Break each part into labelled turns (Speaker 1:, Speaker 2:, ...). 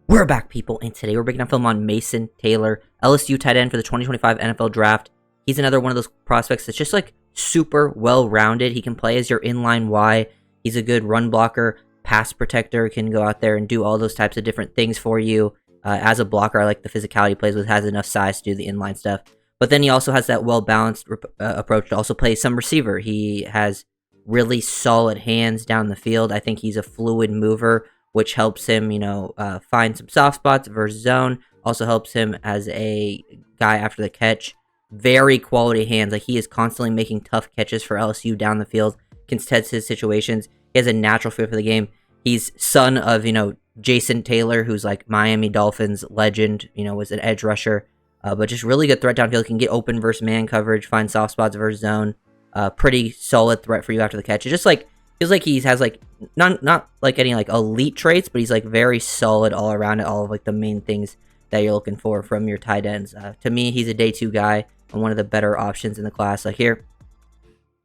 Speaker 1: We're back, people, and today we're breaking down film on Mason Taylor, LSU tight end for the 2025 NFL Draft. He's another one of those prospects that's just like super well-rounded. He can play as your inline Y. He's a good run blocker, pass protector, can go out there and do all those types of different things for you. As a blocker, I like the physicality he plays with, has enough size to do the inline stuff. But then he also has that well-balanced approach to also play some receiver. He has really solid hands down the field. I think he's a fluid mover, which helps him, find some soft spots versus zone. Also helps him as a guy after the catch. Very quality hands. Like, he is constantly making tough catches for LSU down the field. Contest his situations. He has a natural feel for the game. He's son of, Jason Taylor, who's like Miami Dolphins legend, was an edge rusher. But just really good threat downfield. Can get open versus man coverage, find soft spots versus zone. Pretty solid threat for you after the catch. It's just like, feels like he has like not like any like elite traits, but he's like very solid all around it, all of like the main things that you're looking for from your tight ends. To me, he's a day 2 guy and one of the better options in the class. Like, here,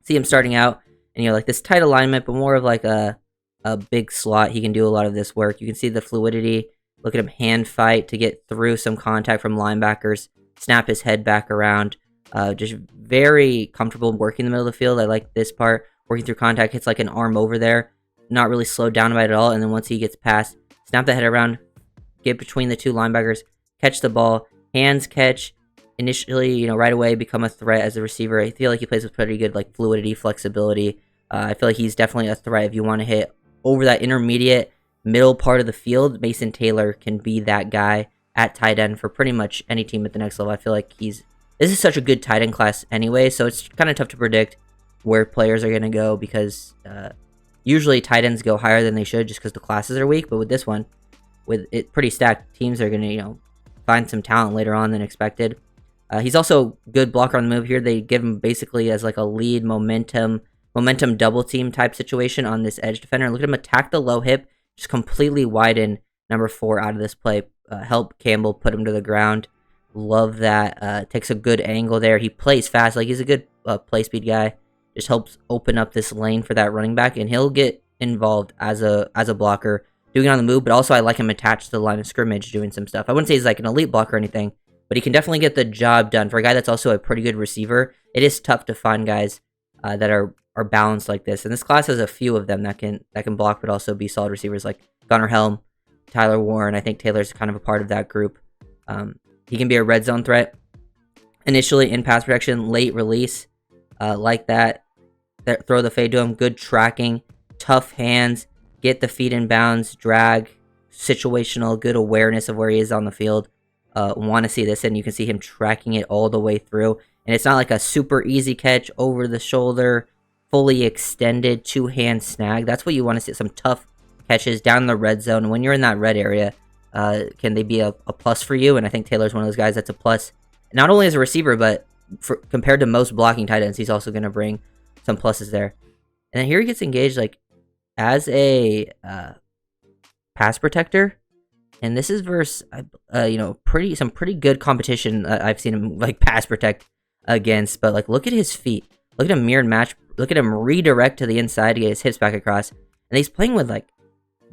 Speaker 1: see him starting out, and like this tight alignment, but more of like a big slot. He can do a lot of this work. You can see the fluidity. Look at him hand fight to get through some contact from linebackers, snap his head back around. Just very comfortable working in the middle of the field. I like this part. Working through contact, hits like an arm over there, not really slowed down by it at all, and then once he gets past, snap the head around, get between the 2 linebackers, catch the ball, hands catch, initially, right away become a threat as a receiver. I feel like he plays with pretty good like fluidity, flexibility. I feel like he's definitely a threat if you want to hit over that intermediate middle part of the field. Mason Taylor can be that guy at tight end for pretty much any team at the next level. I feel like this is such a good tight end class anyway, so it's kind of tough to predict where players are going to go, because usually tight ends go higher than they should just because the classes are weak. But with this one, with it pretty stacked, teams are going to find some talent later on than expected. He's also good blocker on the move here. They give him basically as like a lead momentum double team type situation on this edge defender. Look at him attack the low hip, just completely widen number 4 out of this play. Help Campbell put him to the ground. Love that. Takes a good angle there. He plays fast. Like, he's a good play speed guy. Just helps open up this lane for that running back, and he'll get involved as a blocker, doing it on the move, but also I like him attached to the line of scrimmage doing some stuff. I wouldn't say he's like an elite blocker or anything, but he can definitely get the job done. For a guy that's also a pretty good receiver, it is tough to find guys that are balanced like this, and this class has a few of them that can block but also be solid receivers, like Gunnar Helm, Tyler Warren. I think Taylor's kind of a part of that group. He can be a red zone threat initially in pass protection, late release. Like that. Throw the fade to him. Good tracking. Tough hands. Get the feet in bounds. Drag. Situational. Good awareness of where he is on the field. Want to see this, and you can see him tracking it all the way through. And it's not like a super easy catch over the shoulder, fully extended, 2-hand snag. That's what you want to see. Some tough catches down the red zone. When you're in that red area, can they be a plus for you? And I think Taylor's one of those guys that's a plus, not only as a receiver, but compared to most blocking tight ends, he's also going to bring some pluses there. And then here he gets engaged like as a pass protector, and this is versus some pretty good competition I've seen him like pass protect against. But like, look at his feet, look at him mirrored match, look at him redirect to the inside to get his hips back across, and he's playing with like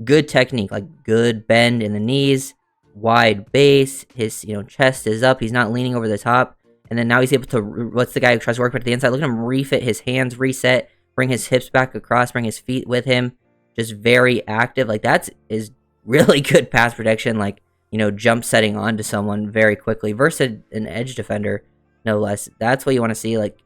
Speaker 1: good technique, like good bend in the knees, wide base, his chest is up, he's not leaning over the top. And then now he's able to, what's the guy who tries to work back to the inside? Look at him refit his hands, reset, bring his hips back across, bring his feet with him. Just very active. Like, that is really good pass protection. Like, jump setting onto someone very quickly versus an edge defender, no less. That's what you want to see. Like,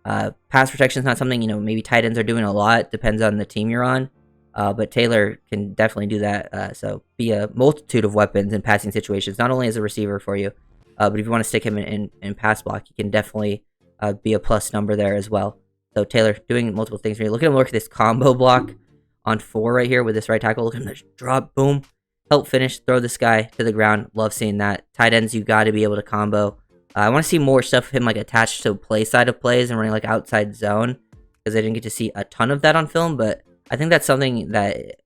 Speaker 1: pass protection is not something, maybe tight ends are doing a lot. Depends on the team you're on. But Taylor can definitely do that. So be a multitude of weapons in passing situations, not only as a receiver for you, but if you want to stick him in pass block, he can definitely be a plus number there as well. So Taylor doing multiple things for you. Look at him work this combo block on 4 right here with this right tackle. Look at him just drop, boom, help finish, throw this guy to the ground. Love seeing that. Tight ends, you got to be able to combo. I want to see more stuff of him like attached to play side of plays and running like outside zone, because I didn't get to see a ton of that on film, but I think that's something that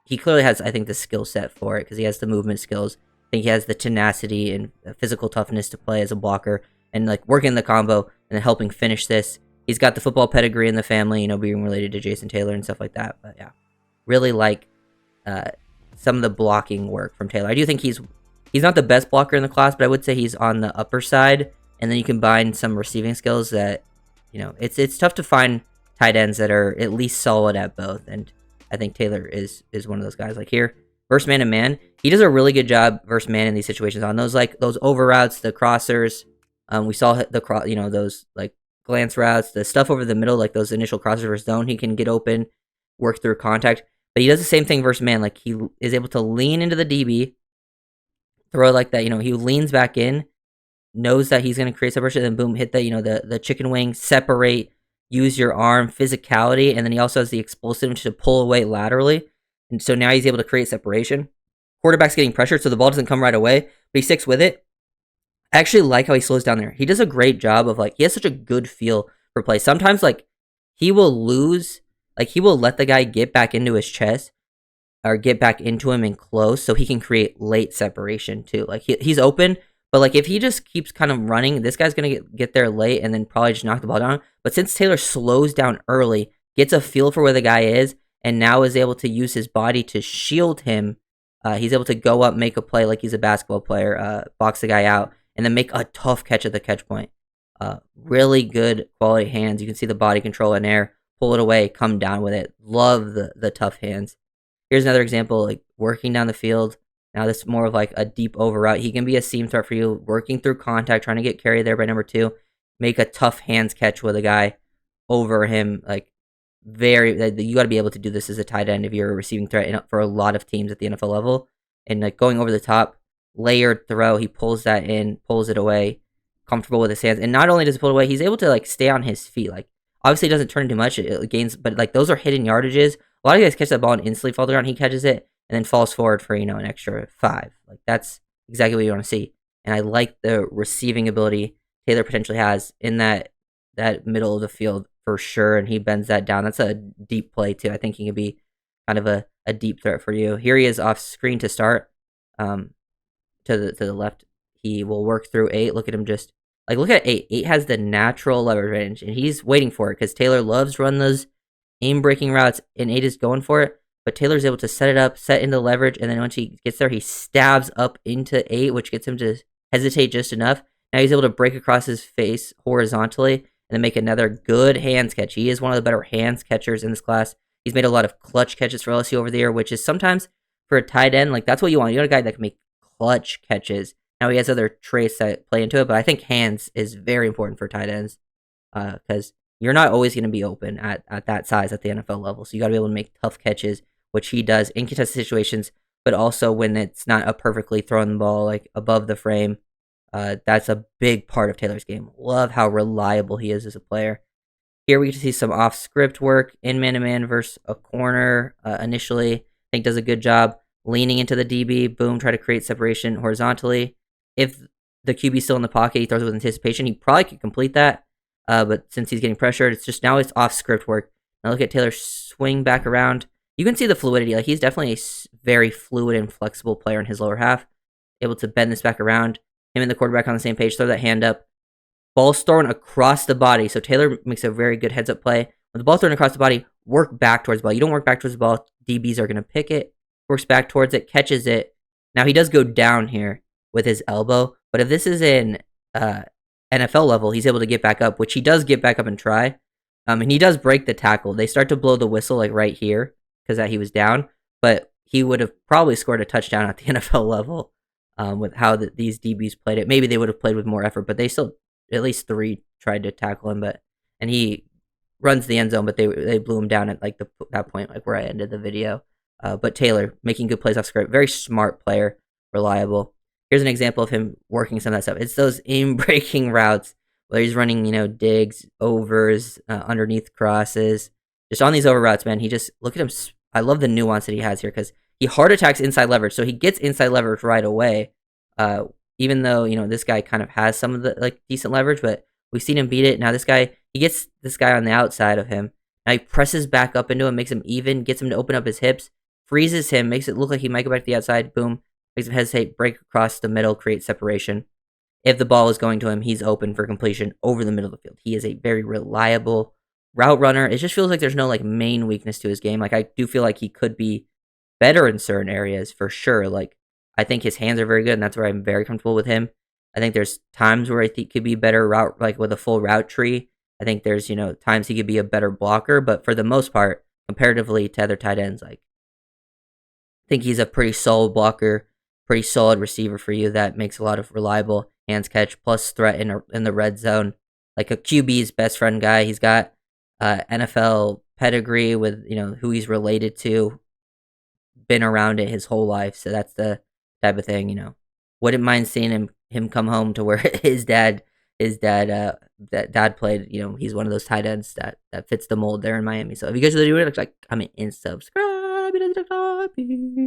Speaker 1: he clearly has, I think, the skill set for it, because he has the movement skills. I think he has the tenacity and physical toughness to play as a blocker, and like working the combo and then helping finish this. He's got the football pedigree in the family, being related to Jason Taylor and stuff like that. But yeah, really like some of the blocking work from Taylor. I do think he's not the best blocker in the class, but I would say he's on the upper side. And then you combine some receiving skills that, it's tough to find tight ends that are at least solid at both. And I think Taylor is one of those guys. Like here, versus man to man, he does a really good job versus man in these situations on those over routes, the crossers. We saw those like glance routes, the stuff over the middle, like those initial crossers versus zone. He can get open, work through contact, but he does the same thing versus man. Like he is able to lean into the DB, throw like that. He leans back in, knows that he's going to create separation, and then boom, hit the chicken wing, separate, use your arm, physicality, and then he also has the explosiveness to pull away laterally. And so now he's able to create separation. Quarterback's getting pressured, so the ball doesn't come right away, but he sticks with it. I actually like how he slows down there. He does a great job of he has such a good feel for play. Sometimes he will lose, he will let the guy get back into his chest or get back into him and close so he can create late separation too. He's open, but if he just keeps kind of running, this guy's going to get there late and then probably just knock the ball down. But since Taylor slows down early, gets a feel for where the guy is, and now is able to use his body to shield him, he's able to go up, make a play like he's a basketball player, box the guy out, and then make a tough catch at the catch point. Really good quality hands. You can see the body control in air, pull it away, come down with it. Love the tough hands. Here's another example, working down the field. Now this is more of a deep over route. He can be a seam threat for you, working through contact, trying to get carried there by number 2. Make a tough hands catch with a guy over him. You got to be able to do this as a tight end if you're a receiving threat for a lot of teams at the NFL level. And going over the top, layered throw, he pulls that in, pulls it away, comfortable with his hands. And not only does he pull it away, he's able to stay on his feet. Obviously it doesn't turn too much, it gains, but those are hidden yardages. A lot of guys catch that ball and instantly fall to the ground. He catches it and then falls forward for an extra 5. That's exactly what you want to see. And I like the receiving ability Taylor potentially has in that middle of the field for sure. And he bends that down. That's a deep play too. I think he could be kind of a deep threat for you. Here he is off screen to start. To the left, he will work through 8. Look at him just look at 8. 8 has the natural leverage range, and he's waiting for it because Taylor loves to run those aim breaking routes, and 8 is going for it. But Taylor's able to set it up, set into leverage, and then once he gets there, he stabs up into 8, which gets him to hesitate just enough. Now he's able to break across his face horizontally and then make another good hands catch. He is one of the better hands catchers in this class. He's made a lot of clutch catches for LSU over the year, which is sometimes for a tight end, that's what you want. You want a guy that can make clutch catches. Now he has other traits that play into it, but I think hands is very important for tight ends because you're not always going to be open at that size at the NFL level. So you got to be able to make tough catches, which he does in contested situations, but also when it's not a perfectly thrown ball above the frame. That's a big part of Taylor's game. Love how reliable he is as a player. Here we get to see some off-script work in man-to-man versus a corner initially. I think does a good job leaning into the DB. Boom, try to create separation horizontally. If the QB's still in the pocket, he throws it with anticipation. He probably could complete that, but since he's getting pressured, it's off-script work. Now look at Taylor swing back around. You can see the fluidity. He's definitely a very fluid and flexible player in his lower half. Able to bend this back around. Him and the quarterback on the same page. Throw that hand up. Ball's thrown across the body. So Taylor makes a very good heads-up play. When the ball's thrown across the body, work back towards the ball. You don't work back towards the ball. DBs are going to pick it. Works back towards it. Catches it. Now he does go down here with his elbow. But if this is in NFL level, he's able to get back up, which he does get back up and try. And he does break the tackle. They start to blow the whistle right here because he was down. But he would have probably scored a touchdown at the NFL level with how these DBs played it. Maybe they would have played with more effort, but they still, at least 3 tried to tackle him. And he runs the end zone, but they blew him down at that point, where I ended the video. But Taylor making good plays off script. Very smart player, reliable. Here's an example of him working some of that stuff. It's those aim-breaking routes where he's running, digs, overs, underneath crosses. Just on these over routes, man, look at him. I love the nuance that he has here because he hard attacks inside leverage. So he gets inside leverage right away. Even though, this guy kind of has some of the, decent leverage, but we've seen him beat it. Now he gets this guy on the outside of him. Now he presses back up into him, makes him even, gets him to open up his hips, freezes him, makes it look like he might go back to the outside. Boom. Makes him hesitate, break across the middle, create separation. If the ball is going to him, he's open for completion over the middle of the field. He is a very reliable route runner. It just feels like there's no main weakness to his game. I do feel like he could be better in certain areas for sure. Like I think his hands are very good, and that's where I'm very comfortable with him. I think there's times where I think could be better route, like with a full route tree. I think there's times he could be a better blocker, but for the most part, comparatively to other tight ends, like I think he's a pretty solid blocker, pretty solid receiver for you that makes a lot of reliable hands catch plus threat in the red zone. Like a QB's best friend guy. He's got NFL pedigree with who he's related to, been around it his whole life. So that's the type of thing. Wouldn't mind seeing him come home to where that dad played. He's one of those tight ends that fits the mold there in Miami. So if you guys are doing it, like comment and subscribe.